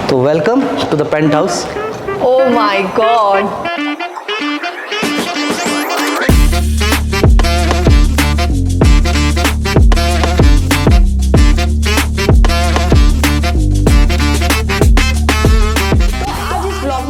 तो welcome to the paint house. Oh my God!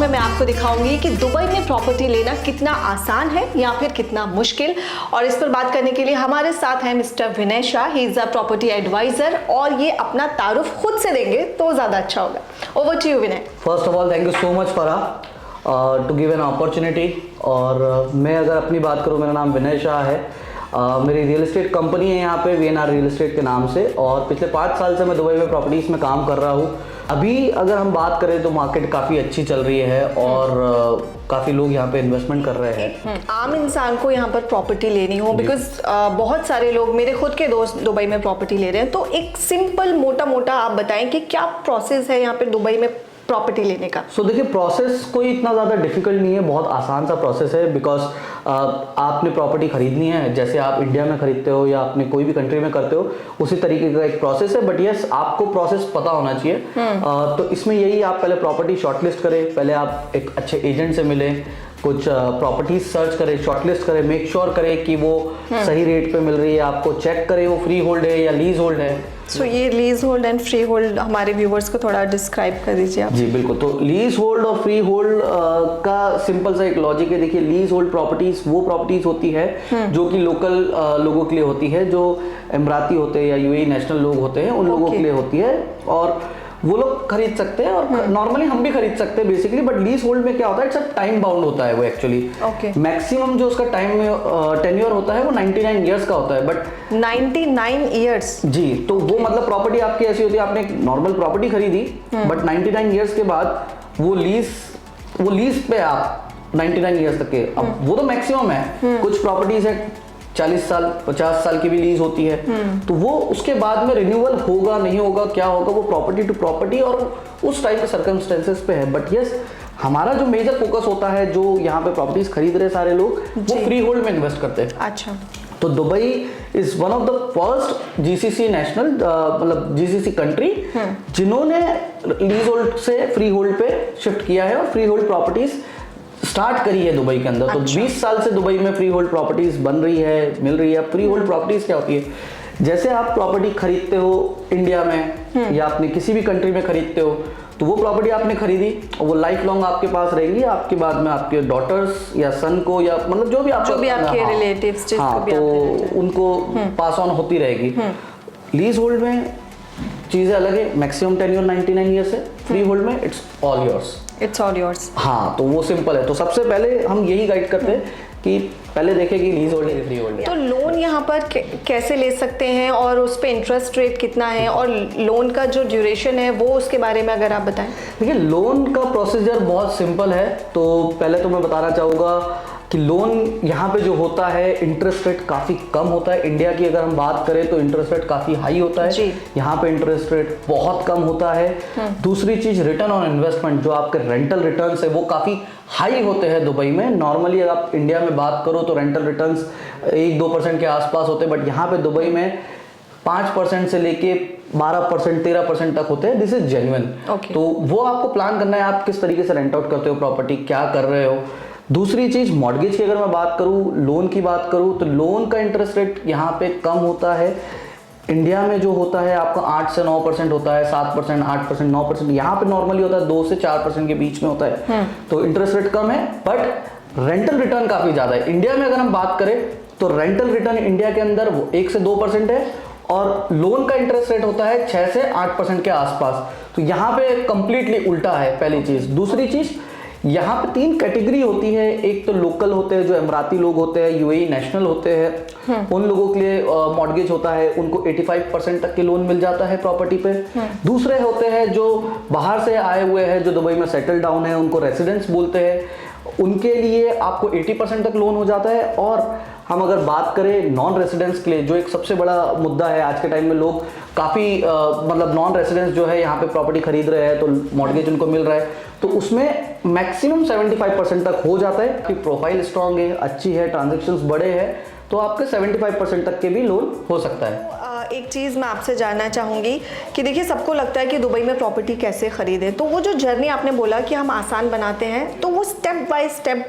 मैं आपको दिखाऊंगी कि दुबई में प्रॉपर्टी लेना कितना आसान है या फिर कितना मुश्किल। और इस पर बात करने के लिए हमारे साथ हैं mister Vinay Shah. He is a property advisor और ये अपना तारुफ खुद से देंगे तो ज़्यादा अच्छा होगा। Over to you Vinay. First of all thank you so much Farah to give an opportunity. और मैं अगर अपनी बात करूँ, मेरा नाम विनय शाह है। मेरी रियल एस्टेट कंपनी है यहाँ पे VNR रियल एस्टेट के नाम से, और पिछले 5 साल से मैं दुबई में प्रॉपर्टीज़ में काम कर रहा हूँ। अभी अगर हम बात करें तो मार्केट काफ़ी अच्छी चल रही है और काफ़ी लोग यहाँ पे इन्वेस्टमेंट कर रहे हैं। आम इंसान को यहाँ पर प्रॉपर्टी लेनी हो, बिकॉज बहुत सारे लोग, मेरे खुद के दोस्त दुबई में प्रॉपर्टी ले रहे हैं, तो एक सिंपल मोटा मोटा आप बताएं कि क्या प्रोसेस है यहाँ पे दुबई में प्रॉपर्टी लेने का। सो देखिए, प्रोसेस कोई इतना ज़्यादा डिफिकल्ट नहीं है, बहुत आसान सा प्रोसेस है। बिकॉज आपने प्रॉपर्टी खरीदनी है, जैसे आप इंडिया में खरीदते हो या अपने कोई भी कंट्री में करते हो, उसी तरीके का एक प्रोसेस है। बट यस, आपको प्रोसेस पता होना चाहिए। तो इसमें यही, आप पहले प्रॉपर्टी शॉर्टलिस्ट करें, पहले आप एक अच्छे एजेंट से मिलें, कुछ प्रॉपर्टीज सर्च करें, शॉर्टलिस्ट करें, मेक श्योर करें कि वो सही रेट पे मिल रही है, आपको चेक करें वो फ्री होल्ड है या लीज होल्ड है। सो ये lease hold and free hold हमारे व्यूवर्स को थोड़ा डिस्क्राइब कर दीजिए आप। जी बिल्कुल। तो लीज होल्ड और फ्री होल्ड का सिंपल सा एक लॉजिक है। देखिए, लीज होल्ड प्रॉपर्टीज वो प्रॉपर्टीज होती है जो कि लोकल लोगों के लिए होती है, जो अमराती होते हैं या UAE नेशनल लोग होते हैं, उन लोगों के लिए होती है, और वो लोग खरीद सकते हैं। और नॉर्मली हम भी खरीद सकते हैं बेसिकली। बट लीज होल्ड में क्या होता है, सब टाइम बाउंड होता है वो एक्चुअली। मैक्सिमम जो उसका टाइम टेन्योर होता है वो 99 ईयर्स का होता है। बट 99 ईयर्स जी, तो वो मतलब प्रॉपर्टी आपकी ऐसी होती है, आपने एक नॉर्मल प्रॉपर्टी खरीदी, बट 99 ईयर्स के बाद वो लीज पे आप 99 ईयर्स तक के, अब वो तो मैक्सिमम है। कुछ प्रॉपर्टीज है 40 साल 50 साल की भी लीज होती है, तो वो उसके बाद में रिन्यूअल होगा नहीं होगा, क्या होगा, वो प्रॉपर्टी टू प्रॉपर्टी और उस टाइप के सर्कमस्टेंसेस पे है। बट यस, हमारा जो मेजर फोकस होता है, जो यहाँ पे प्रॉपर्टीज खरीद रहे सारे लोग, वो फ्री होल्ड में इन्वेस्ट करते हैं। अच्छा। तो Dubai is one of the first GCC national, मतलब GCC कंट्री जिन्होंने लीज होल्ड से फ्री होल्ड पे शिफ्ट किया है और फ्री होल्ड प्रॉपर्टीज स्टार्ट करी है दुबई के अंदर। तो 20 साल से दुबई में फ्री होल्ड प्रॉपर्टीज बन रही है, मिल रही है। फ्री होल्ड प्रॉपर्टीज क्या होती है, जैसे आप प्रॉपर्टी खरीदते हो इंडिया में या अपने किसी भी कंट्री में खरीदते हो, तो वो प्रॉपर्टी आपने खरीदी, वो लाइफ लॉन्ग आपके पास रहेगी। आपके बाद में आपके डॉटर्स या सन को, या मतलब जो भी आपके रिलेटिव्स, तो उनको पास ऑन होती रहेगी। लीज होल्ड में चीजें अलग है, मैक्सिमम टेन्योर 99 ईयर्स है। फ्री होल्ड में इट्स ऑल योर्स। हाँ, तो वो सिंपल है। तो सबसे पहले हम यही गाइड करते हैं कि पहले देखें कि लीज होल्ड है फ्री होल्ड है। तो लोन यहाँ पर कैसे ले सकते हैं और उस पे इंटरेस्ट रेट कितना है, और लोन का जो ड्यूरेशन है वो उसके बारे में अगर आप बताएं। देखिए, लोन का प्रोसीजर बहुत सिंपल है। तो पहले तो मैं बताना चाहूँगा कि लोन यहाँ पे जो होता है, इंटरेस्ट रेट काफ़ी कम होता है। इंडिया की अगर हम बात करें तो इंटरेस्ट रेट काफ़ी हाई होता है, यहाँ पे इंटरेस्ट रेट बहुत कम होता है। दूसरी चीज़, रिटर्न ऑन इन्वेस्टमेंट, जो आपके रेंटल रिटर्न्स है वो काफ़ी हाई होते हैं दुबई में। नॉर्मली अगर आप इंडिया में बात करो तो रेंटल रिटर्न्स 1-2% के आसपास होते हैं, बट यहाँ पे दुबई में 5% से लेके 12% 13% तक होते हैं। This is genuine. तो वो आपको प्लान करना है, आप किस तरीके से रेंट आउट करते हो प्रॉपर्टी, क्या कर रहे हो। दूसरी चीज, मॉर्गेज की अगर मैं बात करूं, लोन की बात करूं, तो लोन का इंटरेस्ट रेट यहाँ पे कम होता है। इंडिया में जो होता है आपका 8 से 9% होता है, 7%, 8%, 9%। यहाँ पे नॉर्मली होता है 2 से 4% के बीच में होता है। तो इंटरेस्ट रेट कम है, बट रेंटल रिटर्न काफी ज्यादा है। इंडिया में अगर हम बात करें तो रेंटल रिटर्न इंडिया के अंदर 1 से 2% है, और लोन का इंटरेस्ट रेट होता है 6 से 8% के आसपास। तो यहाँ पे कंप्लीटली उल्टा है, पहली चीज। दूसरी चीज, यहाँ पे 3 कैटेगरी होती है। एक तो लोकल होते हैं, जो अमराती लोग होते हैं, UAE नेशनल होते हैं, उन लोगों के लिए मॉर्गेज होता है, उनको 85% तक के लोन मिल जाता है प्रॉपर्टी पे। दूसरे होते हैं जो बाहर से आए हुए हैं, जो दुबई में सेटल डाउन है, उनको रेसिडेंट्स बोलते हैं, उनके लिए आपको 80% तक लोन हो जाता है। और हम अगर बात करें नॉन रेसिडेंट्स के लिए, जो एक सबसे बड़ा मुद्दा है आज के टाइम में, लोग काफ़ी मतलब नॉन रेसिडेंट्स जो है यहाँ पे प्रॉपर्टी खरीद रहे हैं, तो मॉर्गेज उनको मिल रहा है, तो उसमें मैक्सिमम 75% तक हो जाता है। कि प्रोफाइल स्ट्रांग है, अच्छी है, ट्रांजेक्शन्स बड़े हैं, तो आपके 75% तक के भी लोन हो सकता है। एक चीज़ मैं आपसे जानना चाहूँगी कि देखिए सबको लगता है कि दुबई में प्रॉपर्टी कैसे खरीदें, तो वो जो जर्नी आपने बोला कि हम आसान बनाते हैं, तो वो स्टेप बाय स्टेप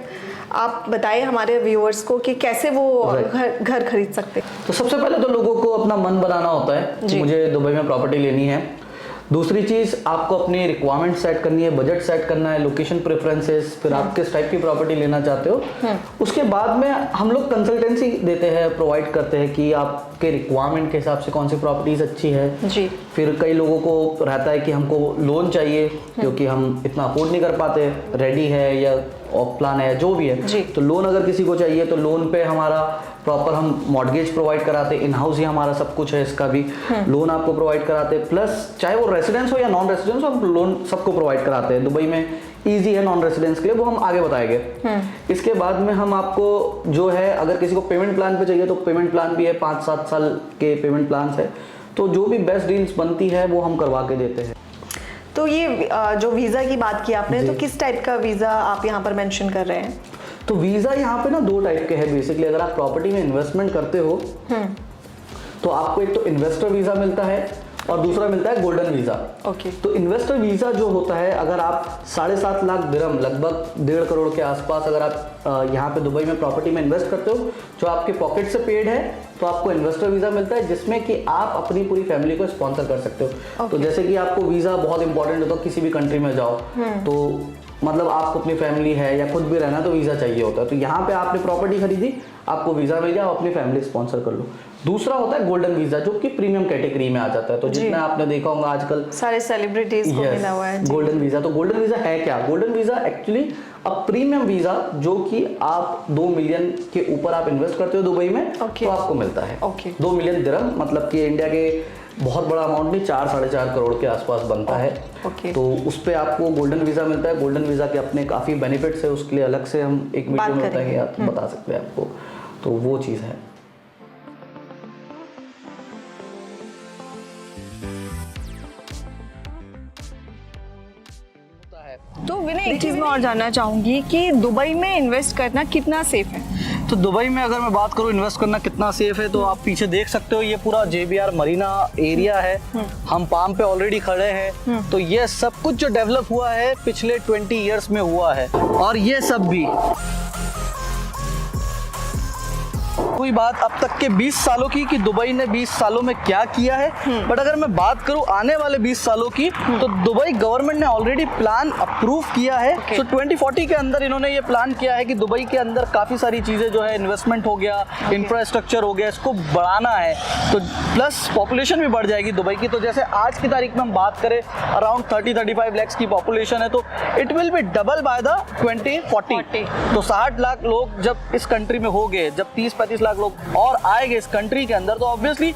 आप बताएं हमारे व्यूअर्स को कि कैसे वो घर खरीद सकते हैं। तो सबसे पहले तो लोगों को अपना मन बनाना होता है कि मुझे दुबई में प्रॉपर्टी लेनी है। दूसरी चीज़, आपको अपनी रिक्वायरमेंट सेट करनी है, बजट सेट करना है, लोकेशन प्रेफरेंसेस, फिर आप किस टाइप की प्रॉपर्टी लेना चाहते हो। उसके बाद में हम लोग कंसल्टेंसी देते हैं, प्रोवाइड करते हैं कि आपके रिक्वायरमेंट के हिसाब से कौन सी प्रॉपर्टीज अच्छी है जी। फिर कई लोगों को रहता है कि हमको लोन चाहिए क्योंकि हम इतना अफोर्ड नहीं कर पाते, रेडी है या ऑफ प्लान है, जो भी है। तो लोन अगर किसी को चाहिए तो लोन पे हमारा प्रॉपर हम मॉर्गेज प्रोवाइड कराते हैं, इन हाउस ही हमारा सब कुछ है, इसका भी लोन आपको प्रोवाइड कराते हैं। प्लस चाहे वो रेसिडेंस हो या नॉन रेसिडेंस हो, हम लोन सबको प्रोवाइड कराते हैं। दुबई में ईजी है नॉन रेसिडेंस के लिए, वो हम आगे बताएंगे। इसके बाद में हम आपको जो है, अगर किसी को पेमेंट प्लान पे चाहिए तो पेमेंट प्लान भी है, 5-7 साल के पेमेंट प्लान है। तो जो भी बेस्ट डील्स बनती है वो हम करवा के देते हैं। तो ये जो वीज़ा की बात की आपने, तो किस टाइप का वीज़ा आप यहाँ पर मेंशन कर रहे हैं? तो वीज़ा यहाँ पे ना 2 टाइप के हैं बेसिकली। अगर आप प्रॉपर्टी में इन्वेस्टमेंट करते हो तो आपको एक तो इन्वेस्टर वीज़ा मिलता है और दूसरा मिलता है गोल्डन वीज़ा। ओके। तो इन्वेस्टर वीज़ा जो होता है, अगर आप 7.5 लाख दिरहम, लगभग 1.5 करोड़ के आसपास, अगर आप यहाँ पे दुबई में प्रॉपर्टी में इन्वेस्ट करते हो जो आपके पॉकेट से पेड है, तो आपको इन्वेस्टर वीज़ा मिलता है जिसमें कि आप अपनी पूरी फैमिली को स्पॉन्सर कर सकते हो। तो जैसे कि आपको वीज़ा बहुत इंपॉर्टेंट होता है, किसी भी कंट्री में जाओ तो मतलब आपको अपनी फैमिली है या खुद भी रहना तो वीज़ा चाहिए होता है। तो यहाँ पे आपने प्रॉपर्टी खरीदी, आपको वीज़ा मिल गया, आप अपनी फैमिली स्पॉन्सर कर लो। दूसरा होता है गोल्डन वीज़ा, जो कि प्रीमियम कैटेगरी में आ जाता है। तो जितना आपने देखा होगा आजकल सारे सेलिब्रिटीज को मिला हुआ है गोल्डन वीज़ा। तो गोल्डन वीज़ा है क्या? Golden visa actually a premium visa, जो कि आप 2 मिलियन के ऊपर आप इन्वेस्ट करते हो दुबई में, तो आपको मिलता है 2 मिलियन दिरहम, मतलब कि इंडिया के बहुत बड़ा अमाउंट नहीं, 4-4.5 करोड़ के आसपास बनता है। तो उस पर आपको गोल्डन वीज़ा मिलता है। गोल्डन वीज़ा के अपने काफ़ी बेनिफिट्स है, उसके लिए अलग से हम एक वीडियो में बताएंगे, बता सकते हैं आपको। तो वो चीज़ है। तो विनय, एक चीज़ मैं और जानना चाहूँगी कि दुबई में इन्वेस्ट करना कितना सेफ है? तो दुबई में अगर मैं बात करूँ इन्वेस्ट करना कितना सेफ है, तो आप पीछे देख सकते हो, ये पूरा JBR मरीना एरिया है। हम पाम पे ऑलरेडी खड़े हैं। तो ये सब कुछ जो डेवलप हुआ है पिछले 20 इयर्स में हुआ है। और ये सब भी कोई बात अब तक के 20 सालों की कि दुबई ने 20 सालों में क्या किया है। बट अगर मैं बात करूं आने वाले 20 सालों की, तो दुबई गवर्नमेंट ने ऑलरेडी प्लान अप्रूव किया है। तो 2040 के अंदर इन्होंने ये प्लान किया है कि दुबई के अंदर काफ़ी सारी चीज़ें जो है, इन्वेस्टमेंट हो गया, इंफ्रास्ट्रक्चर हो गया, इसको बढ़ाना है। तो प्लस पॉपुलेशन भी बढ़ जाएगी दुबई की। तो जैसे आज की तारीख में हम बात करें, अराउंड 30-35 लाख की पॉपुलेशन है, तो it will be double by the 2040। तो 60 लाख लोग जब इस कंट्री में हो गए, जब 30-35 लाख लोग और आएंगे इस कंट्री के अंदर, तो ऑब्वियसली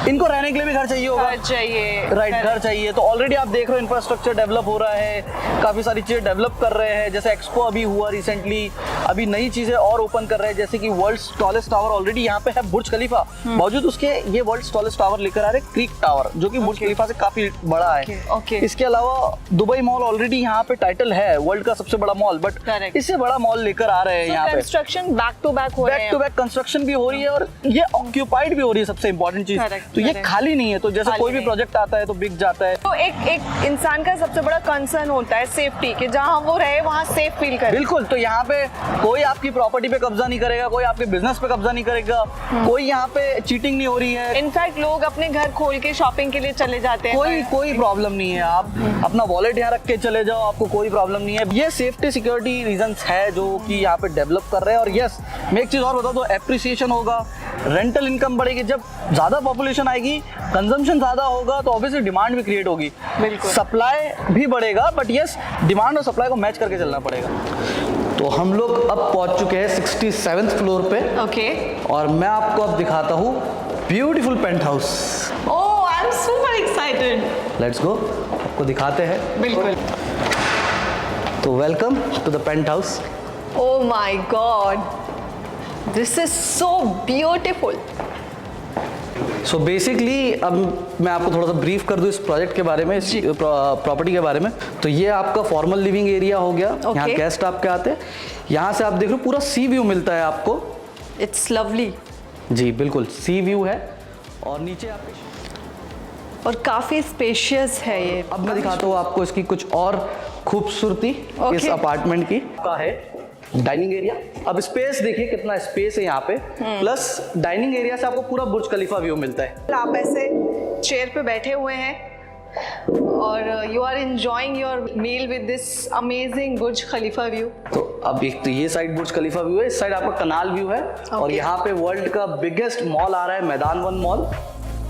इनको रहने के लिए भी घर चाहिए होगा। राइट, घर चाहिए। तो ऑलरेडी आप देख रहे हो इंफ्रास्ट्रक्चर डेवलप हो रहा है, काफी सारी चीजें डेवलप कर रहे हैं। जैसे एक्सपो अभी हुआ रिसेंटली, अभी नई चीजें और ओपन कर रहे हैं, जैसे कि वर्ल्ड्स टॉलेस्ट टावर ऑलरेडी यहाँ पे है, बुर्ज खलीफा। बावजूद उसके ये वर्ल्ड्स टॉलेस्ट टावर लेकर आ रहे हैं, क्रीक टावर, जो कि बुर्ज खलीफा से काफी बड़ा है। इसके अलावा दुबई मॉल ऑलरेडी यहाँ पे टाइटल है वर्ल्ड का सबसे बड़ा मॉल, बट इससे बड़ा मॉल लेकर आ रहे हैं यहाँ पे। कंस्ट्रक्शन बैक टू बैक हो रहे हैं, बैक टू बैक कंस्ट्रक्शन भी हो रही है और ये ऑक्यूपाइड भी हो रही है, सबसे इंपॉर्टेंट चीज। तो ये खाली नहीं है। तो जैसे कोई भी प्रोजेक्ट आता है तो बिक जाता है। तो एक इंसान का सबसे बड़ा कंसर्न होता है सेफ्टी, कि जहाँ वो रहे वहाँ सेफ फील करे। बिल्कुल। तो यहाँ पे कोई आपकी प्रॉपर्टी पे कब्जा नहीं करेगा, कोई आपके बिजनेस पे कब्जा नहीं करेगा, कोई यहाँ पे चीटिंग नहीं हो रही है। इनफैक्ट लोग अपने घर खोल के शॉपिंग के लिए चले जाते हैं, कोई प्रॉब्लम नहीं है। आप अपना वॉलेट यहाँ रख के चले जाओ, आपको कोई प्रॉब्लम नहीं है। ये सेफ्टी सिक्योरिटी रीजंस है जो कि यहाँ पे डेवलप कर रहे हैं। और यस, मैं एक चीज और बताऊँ, तो एप्रिसिएशन होगा, रेंटल इनकम बढ़ेगी। जब ज्यादा पॉपुलेशन आएगी, कंजम्पशन ज्यादा होगा, तो ऑब्वियसली डिमांड भी क्रिएट होगी, सप्लाई भी बढ़ेगा। बट यस, डिमांड और सप्लाई को मैच करके चलना पड़ेगा। तो हम लोग अब पहुंच चुके हैं 67th फ्लोर पे। ओके। और मैं आपको अब दिखाता हूँ beautiful paint house. Oh, I am super excited. Let's go, आपको दिखाते हैं। बिल्कुल। तो welcome to the paint house. Oh my God, this is so beautiful. So basically अब मैं आपको थोड़ा सा ब्रीफ कर दूं इस प्रोजेक्ट के बारे में, इस प्रॉपर्टी के बारे में। तो ये आपका फॉर्मल लिविंग एरिया हो गया। यहाँ गेस्ट आपके आते हैं, यहाँ से आप देख रहे हो पूरा सी व्यू मिलता है आपको। It's lovely. जी बिल्कुल, सी व्यू है। और नीचे आप और काफी स्पेशियस है ये। अब मैं दिखाता हूँ आपको इसकी कुछ और खूबसूरती इस Okay. अपार्टमेंट की का है डाइनिंग एरिया। अब स्पेस देखिए कितना स्पेस है यहाँ पे, प्लस डाइनिंग एरिया से आपको पूरा बुर्ज खलीफा व्यू मिलता है। आप ऐसे चेयर पे बैठे हुए हैं और you are enjoying your meal with this amazing Burj Khalifa view. तो अब एक तो ये साइड बुर्ज खलीफा व्यू है, इस साइड आपका कनाल व्यू है और यहाँ पे वर्ल्ड का बिगेस्ट मॉल आ रहा है मैदान वन मॉल,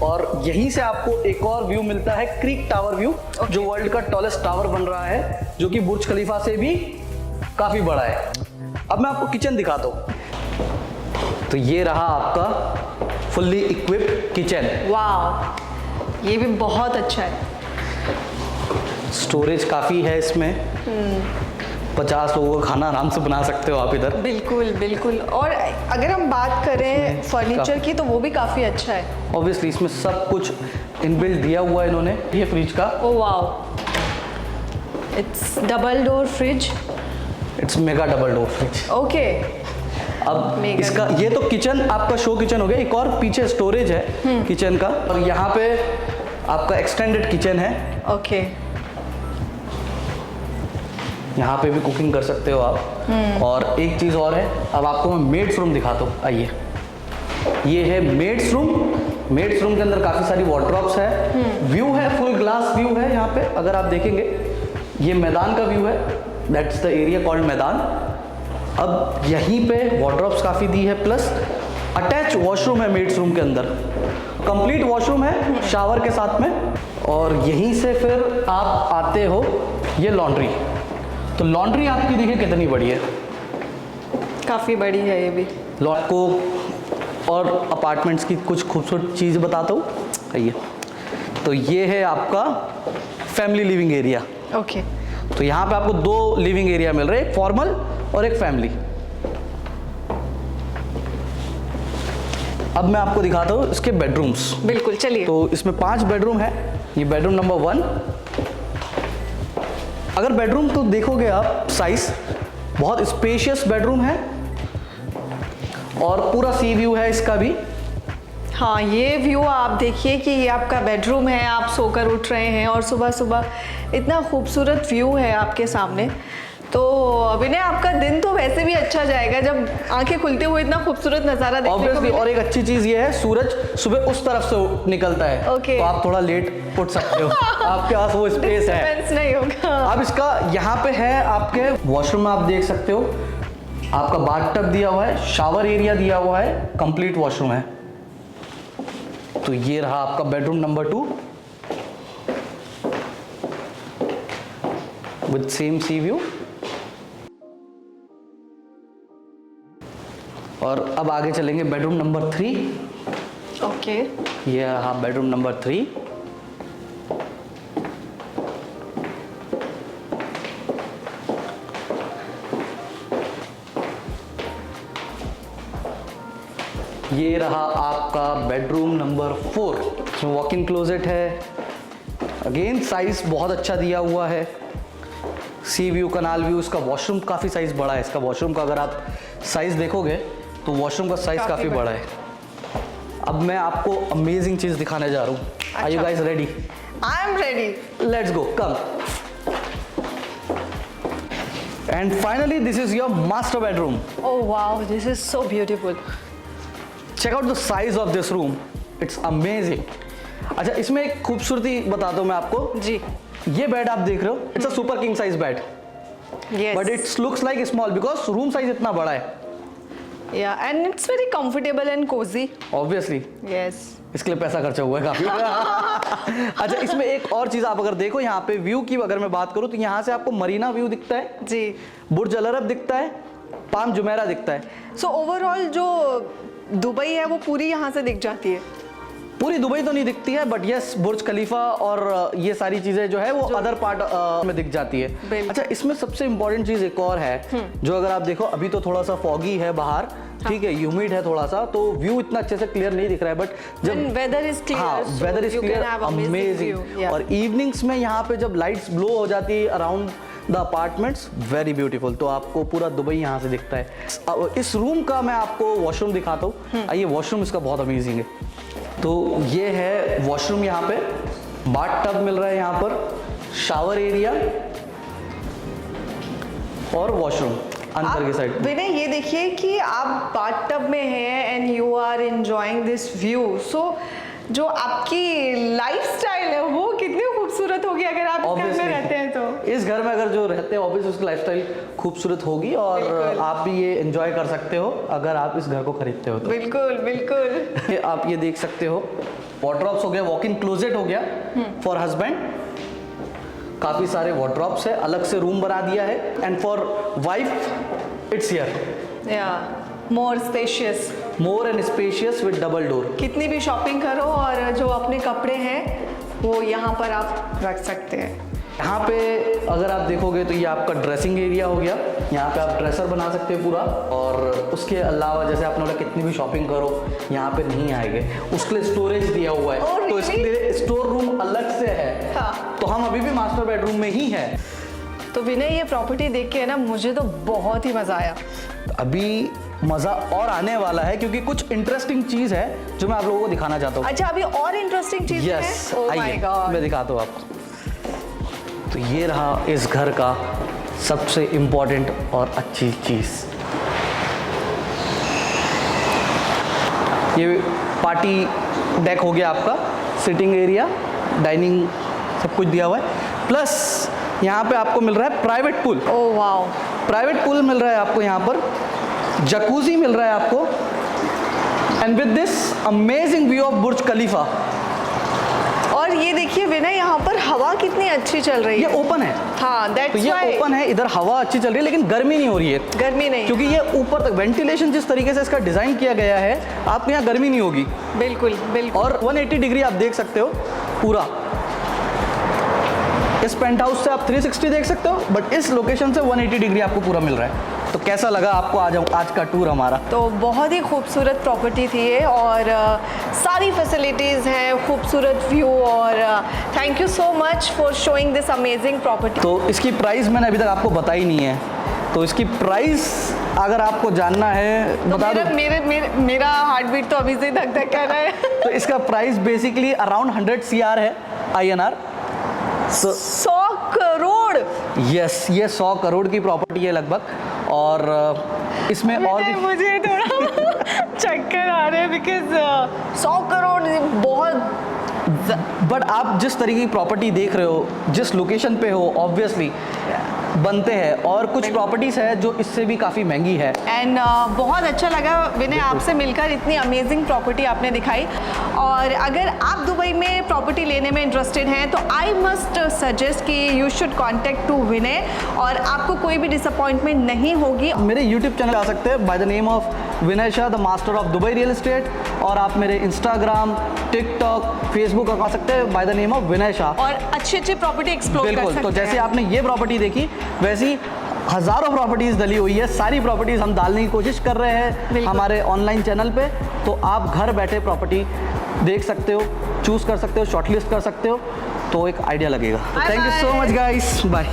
और यहीं से आपको एक और व्यू मिलता है क्रीक टावर व्यू, जो वर्ल्ड का टॉलेस्ट टावर बन रहा है, जो कि बुर्ज खलीफा से भी काफी बड़ा है। अब मैं आपको किचन दिखाता हूँ। तो ये रहा आपका फुल्ली इक्विप्ड किचन। वाह, ये भी बहुत अच्छा है। स्टोरेज काफी है इसमें, 50 लोगों का खाना आराम से बना सकते हो आप इधर। बिल्कुल बिल्कुल। और अगर हम बात करें फर्नीचर की तो वो भी काफी अच्छा है। ऑब्वियसली इसमें सब कुछ इनबिल्ट दिया हुआ है इन्होंने। ये फ्रिज का, oh wow, it's double door fridge. It's mega double door fridge. Okay. अब Mega इसका ये तो किचन आपका शो किचन हो गया, एक और पीछे स्टोरेज है किचन का, और यहाँ पे आपका एक्सटेंडेड किचन है। ओके। यहाँ पे भी कुकिंग कर सकते हो आप। और एक चीज़ और है, अब आपको मैं मेड्स रूम दिखाता हूँ। आइए, ये है मेड्स रूम। मेड्स रूम के अंदर काफ़ी सारी वार्डरोब्स है, व्यू है, फुल ग्लास व्यू है। यहाँ पे अगर आप देखेंगे ये मैदान का व्यू है, दैट्स द एरिया कॉल्ड मैदान। अब यहीं पे वार्डरोब्स काफ़ी दी है, प्लस अटैच वॉशरूम है मेड्स रूम के अंदर, कंप्लीट वॉशरूम है शावर के साथ में। और यहीं से फिर आप आते हो ये लॉन्ड्री। तो लॉन्ड्री आपकी देखिए कितनी बड़ी है, काफी बड़ी है ये भी। को और अपार्टमेंट्स की कुछ खूबसूरत चीज़ बताता हूँ। आइए, तो ये है आपका फैमिली लिविंग एरिया। ओके। तो यहाँ पे आपको 2 लिविंग एरिया मिल रहे हैं, एक फॉर्मल और एक फैमिली। अब मैं आपको दिखाता हूँ इसके बेडरूम्स। बिल्कुल, चलिए। तो इसमें 5 बेडरूम है। ये बेडरूम नंबर 1। अगर बेडरूम तो देखोगे आप साइज, बहुत स्पेशियस बेडरूम है और पूरा सी व्यू है इसका भी। हाँ, ये व्यू आप देखिए कि ये आपका बेडरूम है, आप सोकर उठ रहे हैं और सुबह सुबह इतना खूबसूरत व्यू है आपके सामने। तो विनय, आपका दिन तो वैसे भी अच्छा जाएगा जब आंखें खुलते हुए इतना खूबसूरत नज़ारा देखने को ऑब्वियसली। मिले। और एक अच्छी चीज़ ये है, सूरज सुबह उस तरफ से निकलता है। Okay. तो आप थोड़ा लेट उठ सकते हो, आपके पास वो स्पेस है। Disturbance नहीं होगा। अब इसका यहाँ पे है आपके वॉशरूम में, आप देख सकते हो आपका बाथटब दिया हुआ है, शावर एरिया दिया हुआ है, कंप्लीट वॉशरूम है। तो ये रहा आपका bedroom number 2 with same C view. और अब आगे चलेंगे बेडरूम नंबर 3। ओके। ये रहा बेडरूम नंबर 3। ये रहा आपका बेडरूम नंबर 4। इसमें वॉक इन क्लोजेट है, अगेन साइज बहुत अच्छा दिया हुआ है, सी व्यू, कनाल व्यू। इसका वॉशरूम काफ़ी साइज बड़ा है। इसका वॉशरूम का अगर आप साइज देखोगे तो वॉशरूम का साइज काफ़ी बड़ा है। अब मैं आपको अमेजिंग चीज़ दिखाने जा रहा हूँ। Are you guys ready? I am ready. Let's go, come. And finally this is your master bedroom. Oh wow, this is so beautiful. Check out the size of this room, it's amazing. अच्छा, इसमें एक खूबसूरती बताता हूँ मैं आपको जी। ये bed आप देख रहे हो, it's a super king size bed, yes. But it's looks like small because room size इतना बड़ा है। या and it's very comfortable and cosy. Obviously yes. इसके लिए पैसा खर्चा हुआ है काफी। अच्छा, इसमें एक और चीज आप अगर देखो, यहाँ पे व्यू की अगर मैं बात करूँ तो यहाँ से आपको मरीना व्यू दिखता है जी। बुर्ज अल अरब दिखता है, पाम जुमेरा दिखता है। सो ओवरऑल जो दुबई है वो पूरी यहाँ से दिख जाती है। पूरी दुबई तो नहीं दिखती है, बट यस बुर्ज खलीफा और ये सारी चीजें जो है वो अदर पार्ट में दिख जाती है। अच्छा, इसमें सबसे इंपॉर्टेंट चीज एक और है, जो अगर आप देखो अभी तो थोड़ा सा फॉगी है बाहर, ठीक है, ह्यूमिड है थोड़ा सा, तो व्यू इतना अच्छे से क्लियर नहीं दिख रहा है, बट जब वेदर इज क्लियर, हाँ, वेदर इज क्लियर, अमेजिंग। और इवनिंग्स में यहाँ पे जब लाइट्स ब्लो हो जाती है around the apartments, very beautiful. तो आपको पूरा दुबई यहाँ से दिखता है। इस रूम का मैं आपको वॉशरूम दिखाता हूँ। आइए, वॉशरूम इसका बहुत अमेजिंग है। तो ये है वॉशरूम, यहाँ पे बाथ टब मिल रहा है, यहाँ पर शावर एरिया और वॉशरूम अंदर की साइड। विनय ये देखिए कि आप बाथ टब में हैं and you are enjoying this view. So जो आपकी लाइफस्टाइल है वो कितनी खूबसूरत होगी अगर आप इस घर में रहते हैं तो। इस घर में अगर जो रहते हैं ऑब्वियसली उसकी लाइफस्टाइल खूबसूरत होगी और आप भी ये एंजॉय कर सकते हो अगर आप इस घर को खरीदते हो तो। बिल्कुल बिल्कुल। आप ये देख सकते हो, वॉर्डरोब्स हो गया, वॉक इन क्लोजेट हो गया फॉर हस्बैंड, काफी सारे वॉर्डरोब्स है, अलग से रूम बना दिया है। And for wife it's here, या more spacious, more and spacious with double door. कितनी भी शॉपिंग करो और जो अपने कपड़े हैं वो यहाँ पर आप रख सकते हैं। यहाँ पे अगर आप देखोगे तो ये आपका ड्रेसिंग एरिया हो गया, यहाँ पे आप ड्रेसर बना सकते हो पूरा। और उसके अलावा जैसे आपने बोला कितनी भी शॉपिंग करो यहाँ पे नहीं आएंगे, उसके लिए स्टोरेज दिया हुआ है। Oh, तो इसके लिए स्टोर रूम अलग से है। हाँ। तो हम अभी भी मास्टर बेडरूम में ही है। तो विनय ये प्रॉपर्टी देख के ना मुझे तो बहुत ही मजा आया। अभी मजा और आने वाला है क्योंकि कुछ इंटरेस्टिंग चीज है जो मैं आप लोगों को दिखाना चाहता हूँ। अच्छा अभी और इंटरेस्टिंग चीज है। यस, ओह माय गॉड, मैं दिखाता हूँ आपको। तो ये रहा इस घर का सबसे इम्पोर्टेंट और अच्छी चीज, ये पार्टी डेक हो गया आपका, सिटिंग एरिया, डाइनिंग, सब कुछ दिया हुआ है। प्लस यहाँ पे आपको मिल रहा है private pool. Oh wow, private pool मिल रहा है आपको यहाँ पर, जकूजी मिल रहा है आपको, and with this amazing view of Burj Khalifa. और ये देखिए विनय यहाँ पर हवा कितनी अच्छी चल रही ये है। ओपन है, हाँ तो दैट्स ये व्हाई ओपन है, इधर हवा अच्छी चल रही है लेकिन गर्मी नहीं हो रही है, गर्मी नहीं। क्योंकि ये ऊपर तक वेंटिलेशन जिस तरीके से इसका डिजाइन किया गया है, आपको यहाँ गर्मी नहीं होगी। बिल्कुल बिल्कुल। और 180 डिग्री आप देख सकते हो पूरा। इस पेंट हाउस से आप 360 देख सकते हो, बट इस लोकेशन से 180 डिग्री आपको पूरा मिल रहा है। तो कैसा लगा आपको आज का टूर हमारा? तो बहुत ही खूबसूरत प्रॉपर्टी थी ये और सारी फैसिलिटीज़ हैं, खूबसूरत व्यू और thank you so much for showing this amazing property. तो इसकी प्राइस मैंने अभी तक आपको बताई नहीं है, तो इसकी प्राइस अगर आपको जानना है तो बता दो। मेरा हार्ट बीट तो अभी से धक धक कर रहा है। तो इसका प्राइस बेसिकली अराउंड 100 CR है INR। 100 करोड़। यस, ये 100 करोड़ की प्रॉपर्टी है लगभग। और इसमें और भी मुझे थोड़ा चक्कर आ रहे हैं बिकॉज 100 करोड़ बहुत। बट आप जिस तरीके की प्रॉपर्टी देख रहे हो, जिस लोकेशन पे हो, ऑब्वियसली बनते हैं। और कुछ प्रॉपर्टीज है जो इससे भी काफ़ी महंगी है। एंड बहुत अच्छा लगा विनय आपसे मिलकर, इतनी अमेजिंग प्रॉपर्टी आपने दिखाई। और अगर आप दुबई में प्रॉपर्टी लेने में इंटरेस्टेड हैं तो आई मस्ट सजेस्ट कि यू शुड कॉन्टेक्ट टू विनय और आपको कोई भी डिसअपॉइंटमेंट नहीं होगी। मेरे यूट्यूब चैनल आ सकते हैं by the name of Vinay Shah, the master of Dubai real estate. और आप मेरे इंस्टाग्राम, टिकटॉक, फेसबुक आ सकते हैं बाय द नेम ऑफ विनय शाह। और अच्छी अच्छी प्रॉपर्टी एक्सप्लोर कर बिल्कुल। सकते तो जैसे हैं। आपने ये प्रॉपर्टी देखी, वैसी हज़ारों प्रॉपर्टीज़ डली हुई है। सारी प्रॉपर्टीज़ हम डालने की कोशिश कर रहे हैं हमारे ऑनलाइन चैनल पे। तो आप घर बैठे प्रॉपर्टी देख सकते हो, चूज़ कर सकते हो, शॉर्टलिस्ट कर सकते हो, तो एक आइडिया लगेगा। Thank you so much guys, bye.